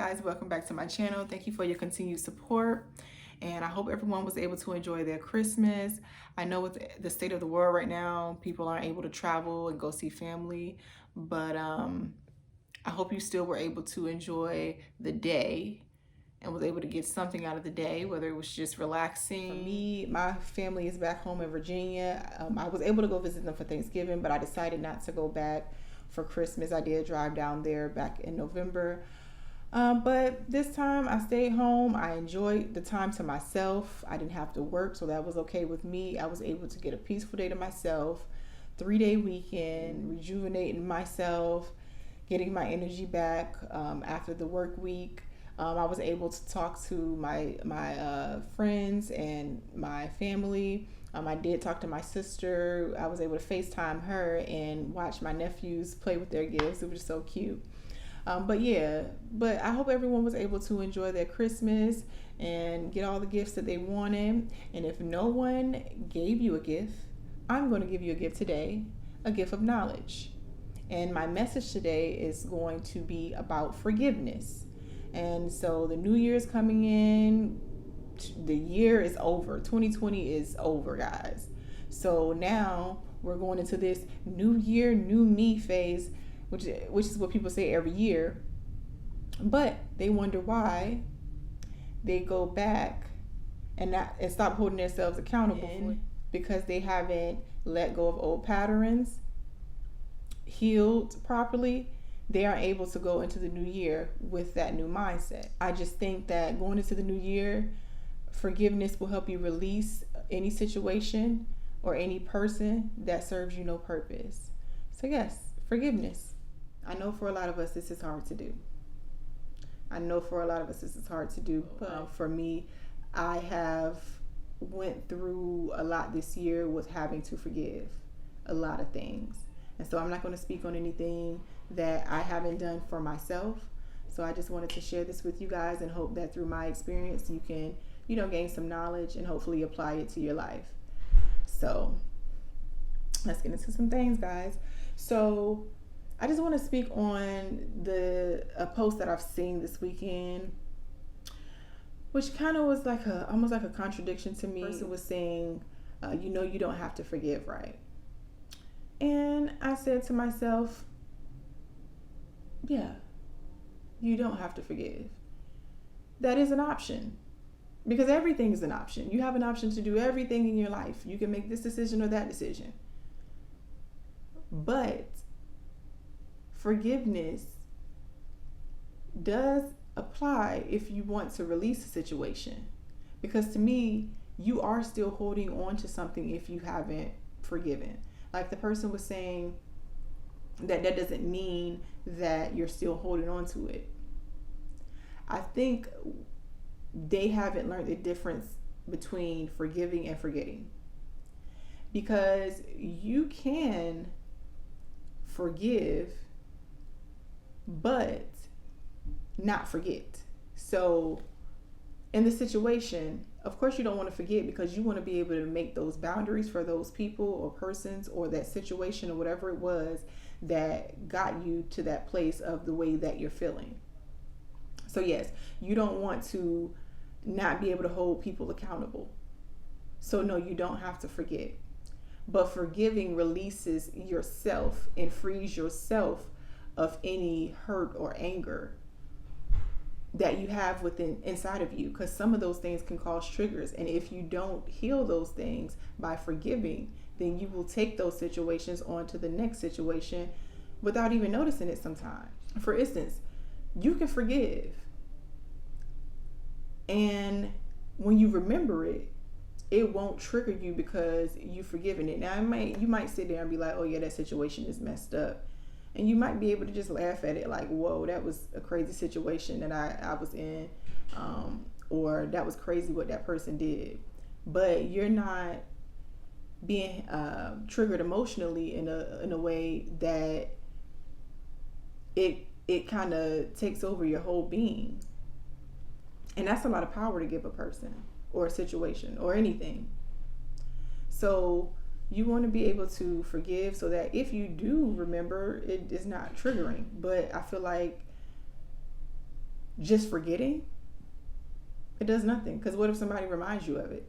guys, welcome back to my channel. Thank you for your continued support, and I hope everyone was able to enjoy their Christmas. I know with the state of the world right now, people aren't able to travel and go see family, but I hope you still were able to enjoy the day and was able to get something out of the day, whether it was just relaxing. For me, my family is back home in Virginia. I was able to go visit them for Thanksgiving, but I decided not to go back for Christmas. I did drive down there back in November. But this time I stayed home. I enjoyed the time to myself. I didn't have to work, so that was okay with me. I was able to get a peaceful day to myself, 3-day weekend, rejuvenating myself, getting my energy back after the work week. I was able to talk to my friends and my family. I did talk to my sister. I was able to FaceTime her and watch my nephews play with their gifts. It was so cute. But I hope everyone was able to enjoy their Christmas and get all the gifts that they wanted. And if no one gave you a gift, I'm going to give you a gift today, a gift of knowledge. And my message today is going to be about forgiveness. And so the new year is coming in. The year is over. 2020 is over, guys. So now we're going into this new year, new me phase, which is what people say every year. But they wonder why they go back and stop holding themselves accountable because they haven't let go of old patterns, healed properly. They aren't able to go into the new year with that new mindset. I just think that going into the new year, forgiveness will help you release any situation or any person that serves you no purpose. So yes, forgiveness. I know for a lot of us this is hard to do. But for me, I have went through a lot this year with having to forgive a lot of things. And so I'm not going to speak on anything that I haven't done for myself. So I just wanted to share this with you guys and hope that through my experience you can, gain some knowledge and hopefully apply it to your life. So let's get into some things, guys. So I just want to speak on a post that I've seen this weekend, which kind of was almost like a contradiction to me. The person was saying, you don't have to forgive, right? And I said to myself, yeah, you don't have to forgive. That is an option, because everything is an option. You have an option to do everything in your life. You can make this decision or that decision. But forgiveness does apply if you want to release a situation, because to me, you are still holding on to something if you haven't forgiven. Like the person was saying, that doesn't mean that you're still holding on to it. I think they haven't learned the difference between forgiving and forgetting, because you can forgive but not forget. So in the situation, of course you don't want to forget, because you want to be able to make those boundaries for those people or persons or that situation or whatever it was that got you to that place of the way that you're feeling. So yes, you don't want to not be able to hold people accountable. So no, you don't have to forget. But forgiving releases yourself and frees yourself of any hurt or anger that you have inside of you, because some of those things can cause triggers. And if you don't heal those things by forgiving, then you will take those situations on to the next situation without even noticing it sometimes. For instance, you can forgive, and when you remember it, it won't trigger you because you've forgiven it. Now you might sit there and be like, oh yeah, that situation is messed up. And you might be able to just laugh at it like, whoa, that was a crazy situation that I was in, or that was crazy what that person did. But you're not being triggered emotionally in a way that it kind of takes over your whole being. And that's a lot of power to give a person or a situation or anything. So you want to be able to forgive so that if you do remember, it is not triggering. But I feel like just forgetting, it does nothing. Because what if somebody reminds you of it?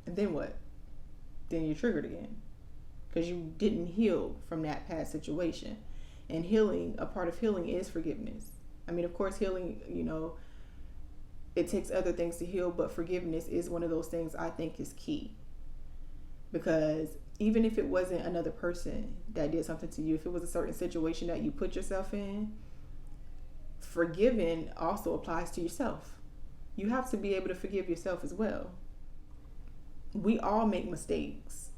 And then what? Then you're triggered again. Because you didn't heal from that past situation. And healing, a part of healing is forgiveness. I mean, of course, healing, it takes other things to heal, but forgiveness is one of those things I think is key. Because even if it wasn't another person that did something to you, if it was a certain situation that you put yourself in, forgiving also applies to yourself. You have to be able to forgive yourself as well. We all make mistakes.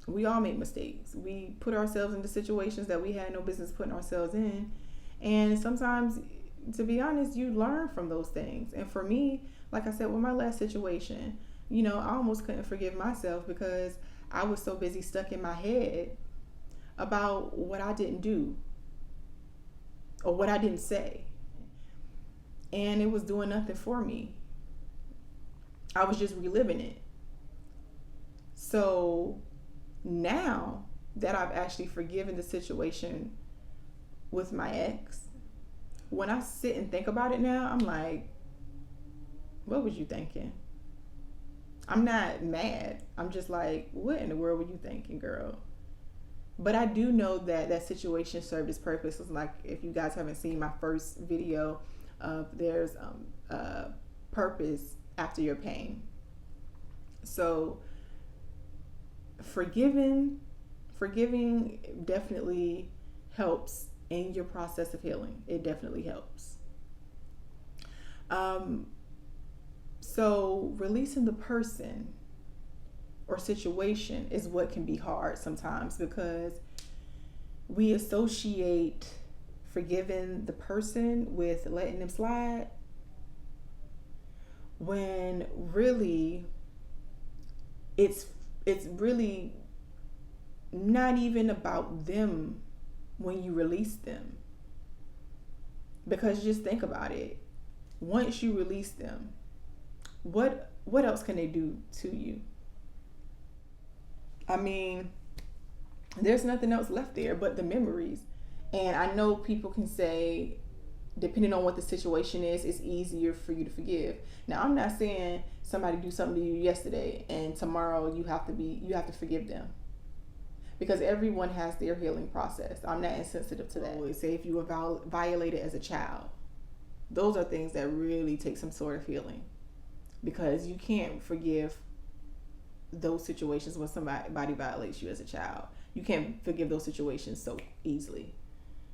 We put ourselves into situations that we had no business putting ourselves in. And sometimes, to be honest, you learn from those things. And for me, like I said, with my last situation, I almost couldn't forgive myself because I was so busy stuck in my head about what I didn't do or what I didn't say. And it was doing nothing for me. I was just reliving it. So now that I've actually forgiven the situation with my ex, when I sit and think about it now, I'm like, what was you thinking? I'm not mad. I'm just like, what in the world were you thinking, girl? But I do know that that situation served its purpose. It's like, if you guys haven't seen my first video, there's purpose after your pain. So forgiving definitely helps in your process of healing. It definitely helps. So releasing the person or situation is what can be hard sometimes, because we associate forgiving the person with letting them slide, when really it's really not even about them when you release them. Because just think about it. Once you release them, what else can they do to you? I mean, there's nothing else left there but the memories. And I know people can say, depending on what the situation is, it's easier for you to forgive. Now, I'm not saying somebody do something to you yesterday and tomorrow you have to forgive them, because everyone has their healing process. I'm not insensitive to that. Always say if you were violated as a child, those are things that really take some sort of healing, because you can't forgive those situations when somebody violates you as a child. You can't forgive those situations so easily.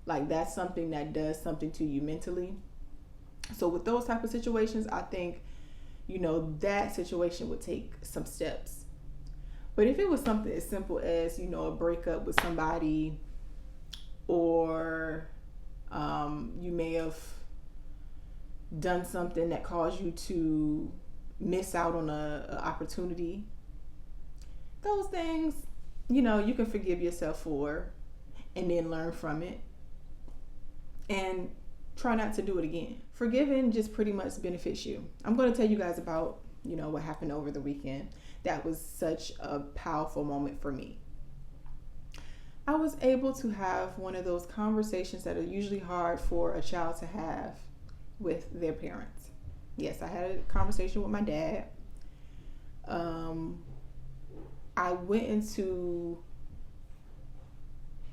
Like, that's something that does something to you mentally. So with those type of situations, I think, that situation would take some steps. But if it was something as simple as, a breakup with somebody, or you may have done something that caused you to miss out on a opportunity, those things, you can forgive yourself for, and then learn from it and try not to do it again. Forgiving just pretty much benefits you. I'm going to tell you guys about, what happened over the weekend. That was such a powerful moment for me. I was able to have one of those conversations that are usually hard for a child to have with their parents. Yes, I had a conversation with my dad. I went into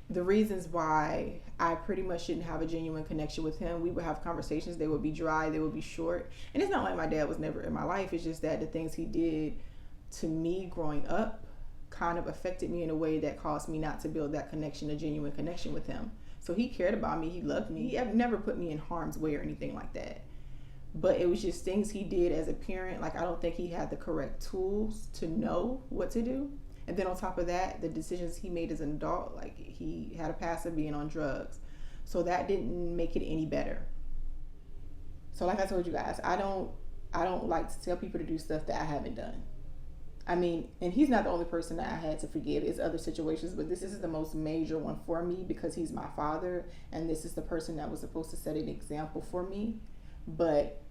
the reasons why I pretty much didn't have a genuine connection with him. We would have conversations, they would be dry, they would be short. And it's not like my dad was never in my life. It's just that the things he did to me growing up kind of affected me in a way that caused me not to build that connection, a genuine connection with him. So he cared about me, he loved me. He never put me in harm's way or anything like that. But it was just things he did as a parent. Like, I don't think he had the correct tools to know what to do. And then on top of that, the decisions he made as an adult, like, he had a past of being on drugs. So that didn't make it any better. So like I told you guys, I don't like to tell people to do stuff that I haven't done. I mean, and he's not the only person that I had to forgive. It's other situations, but this is the most major one for me because he's my father, and this is the person that was supposed to set an example for me. But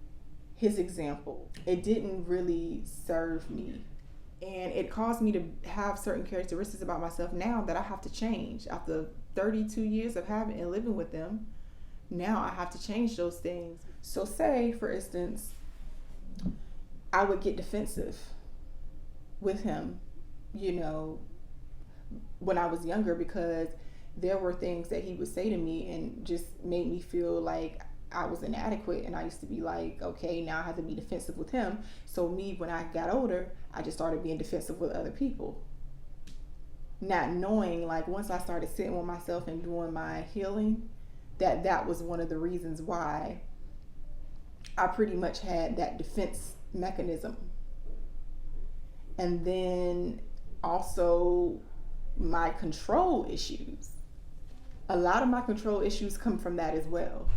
his example, it didn't really serve me. And it caused me to have certain characteristics about myself now that I have to change. After 32 years of having and living with them, now I have to change those things. So say, for instance, I would get defensive with him, you know, when I was younger, because there were things that he would say to me and just made me feel like I was inadequate. And I used to be like, okay, now I have to be defensive with him. So me, when I got older, I just started being defensive with other people. Not knowing, like, once I started sitting with myself and doing my healing, that was one of the reasons why I pretty much had that defense mechanism. And then also my control issues. A lot of my control issues come from that as well.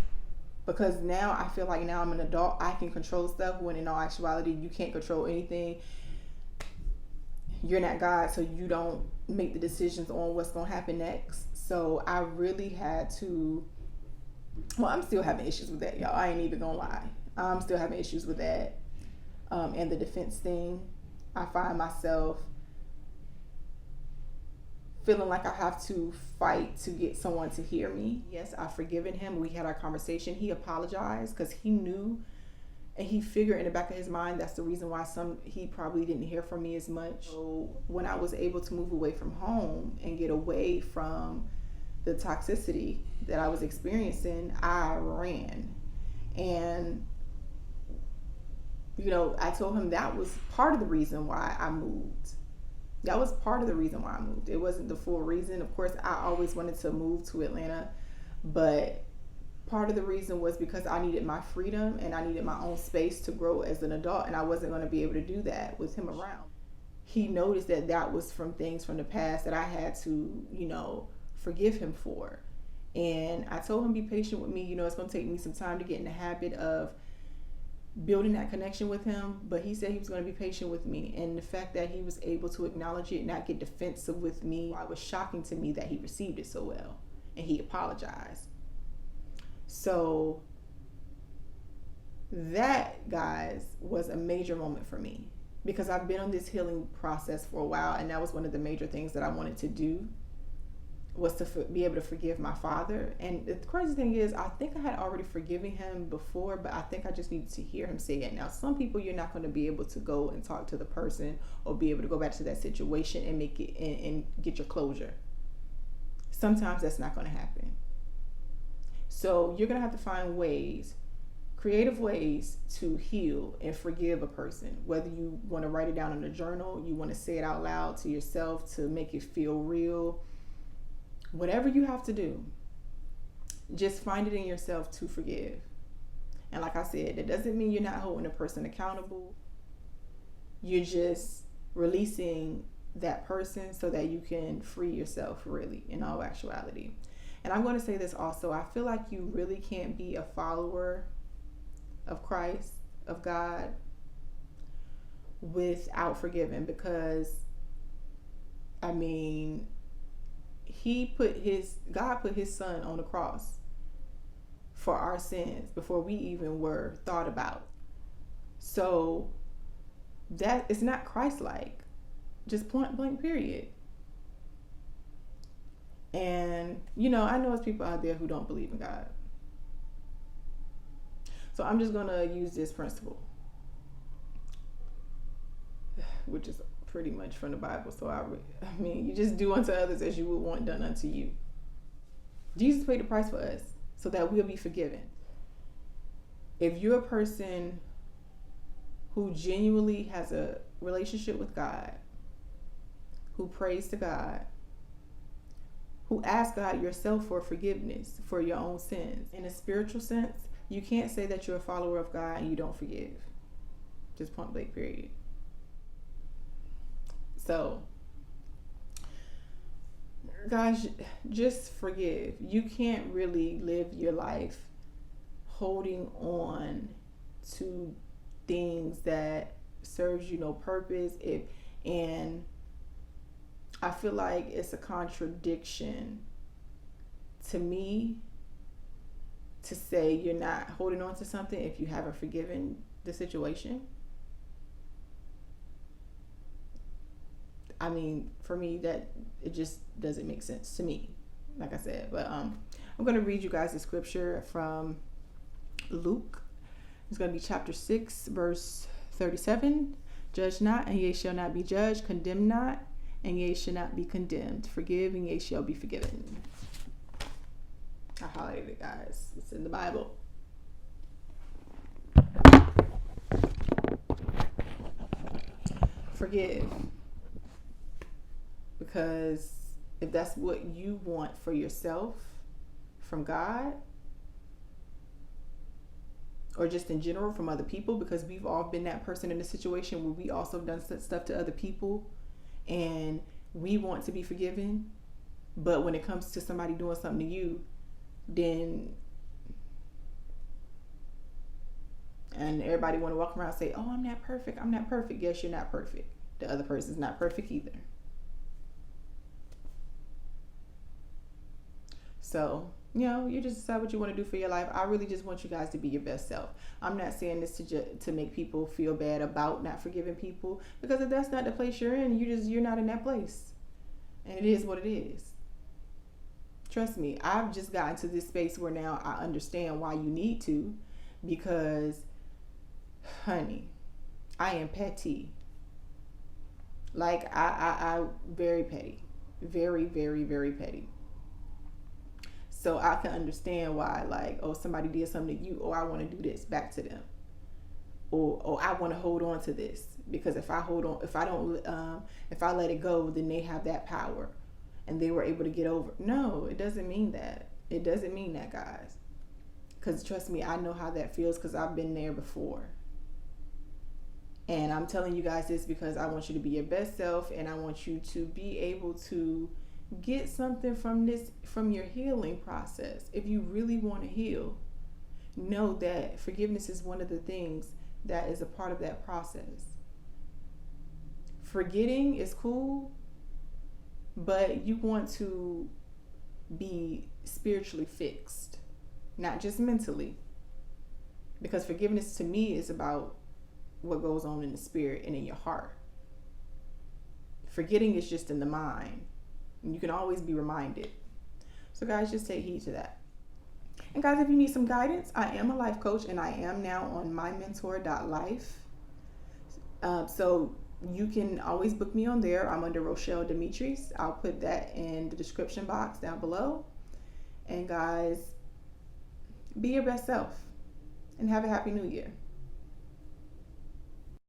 Because now I feel like now I'm an adult, I can control stuff, when in all actuality, you can't control anything. You're not God, so you don't make the decisions on what's going to happen next. So I really had to, well, I'm still having issues with that, y'all. I ain't even gonna lie. I'm still having issues with that. And the defense thing. I find myself feeling like I have to fight to get someone to hear me. Yes, I've forgiven him. We had our conversation. He apologized because he knew, and he figured in the back of his mind that's the reason why he probably didn't hear from me as much. So when I was able to move away from home and get away from the toxicity that I was experiencing, I ran. And you know, I told him that was part of the reason why I moved. That was part of the reason why I moved. It wasn't the full reason. Of course, I always wanted to move to Atlanta, but part of the reason was because I needed my freedom and I needed my own space to grow as an adult, and I wasn't going to be able to do that with him around. He noticed that that was from things from the past that I had to, you know, forgive him for. And I told him, be patient with me. You know, it's going to take me some time to get in the habit of building that connection with him, but he said he was going to be patient with me. And the fact that he was able to acknowledge it and not get defensive with me, it was shocking to me that he received it so well, and he apologized. So that, guys, was a major moment for me, because I've been on this healing process for a while, and that was one of the major things that I wanted to do, was to be able to forgive my father. And the crazy thing is, I think I had already forgiven him before, but I think I just needed to hear him say it. Now, some people, you're not going to be able to go and talk to the person or be able to go back to that situation and make it and get your closure. Sometimes that's not going to happen. So you're going to have to find ways, creative ways, to heal and forgive a person. Whether you want to write it down in a journal, you want to say it out loud to yourself to make it feel real. Whatever you have to do, just find it in yourself to forgive. And like I said, that doesn't mean you're not holding a person accountable. You're just releasing that person so that you can free yourself, really, in all actuality. And I'm going to say this also. I feel like you really can't be a follower of Christ, of God, without forgiving, because, I mean, God put his son on the cross for our sins before we even were thought about. So that is not Christ-like, just point blank period. And you know, I know there's people out there who don't believe in God, so I'm just gonna use this principle, which is pretty much from the Bible. So I mean, you just do unto others as you would want done unto you. Jesus paid the price for us so that we'll be forgiven. If you're a person who genuinely has a relationship with God, who prays to God, who asks God yourself for forgiveness for your own sins, in a spiritual sense, you can't say that you're a follower of God and you don't forgive. Just point blank period. So, guys, just forgive. You can't really live your life holding on to things that serves you no purpose. And I feel like it's a contradiction to me to say you're not holding on to something if you haven't forgiven the situation. I mean, for me, that it just doesn't make sense to me, like I said. But I'm going to read you guys the scripture from Luke It's going to be chapter 6, verse 37. Judge not, and ye shall not be judged. Condemn not, and ye shall not be condemned. Forgive, and ye shall be forgiven. I highlighted it, guys. It's in the Bible. Forgive. Because if that's what you want for yourself from God, or just in general from other people, because we've all been that person in a situation where we also done stuff to other people and we want to be forgiven, but when it comes to somebody doing something to you, then and everybody want to walk around and say, oh, I'm not perfect, I'm not perfect. Yes, you're not perfect. The other person's not perfect either. So, you just decide what you want to do for your life. I really just want you guys to be your best self. I'm not saying this to make people feel bad about not forgiving people, because if that's not the place you're in, you're not in that place. And it is what it is. Trust me, I've just gotten to this space where now I understand why you need to, because, honey, I am petty. Like, I very petty. Very, very, very petty. So I can understand why, like, oh, somebody did something to you, or I want to do this back to them, or I want to hold on to this, because if I let it go, then they have that power, and they were able to get over. No, it doesn't mean that. It doesn't mean that, guys. Because trust me, I know how that feels, because I've been there before. And I'm telling you guys this because I want you to be your best self, and I want you to be able to get something from your healing process. If you really want to heal, know that forgiveness is one of the things that is a part of that process. Forgetting is cool, but you want to be spiritually fixed, not just mentally. Because forgiveness to me is about what goes on in the spirit and in your heart. Forgetting is just in the mind. And you can always be reminded. So guys, just take heed to that. And guys, if you need some guidance, I am a life coach, and I am now on mymentor.life. So you can always book me on there. I'm under Rochelle Demetrius. I'll put that in the description box down below. And guys, be your best self and have a happy new year.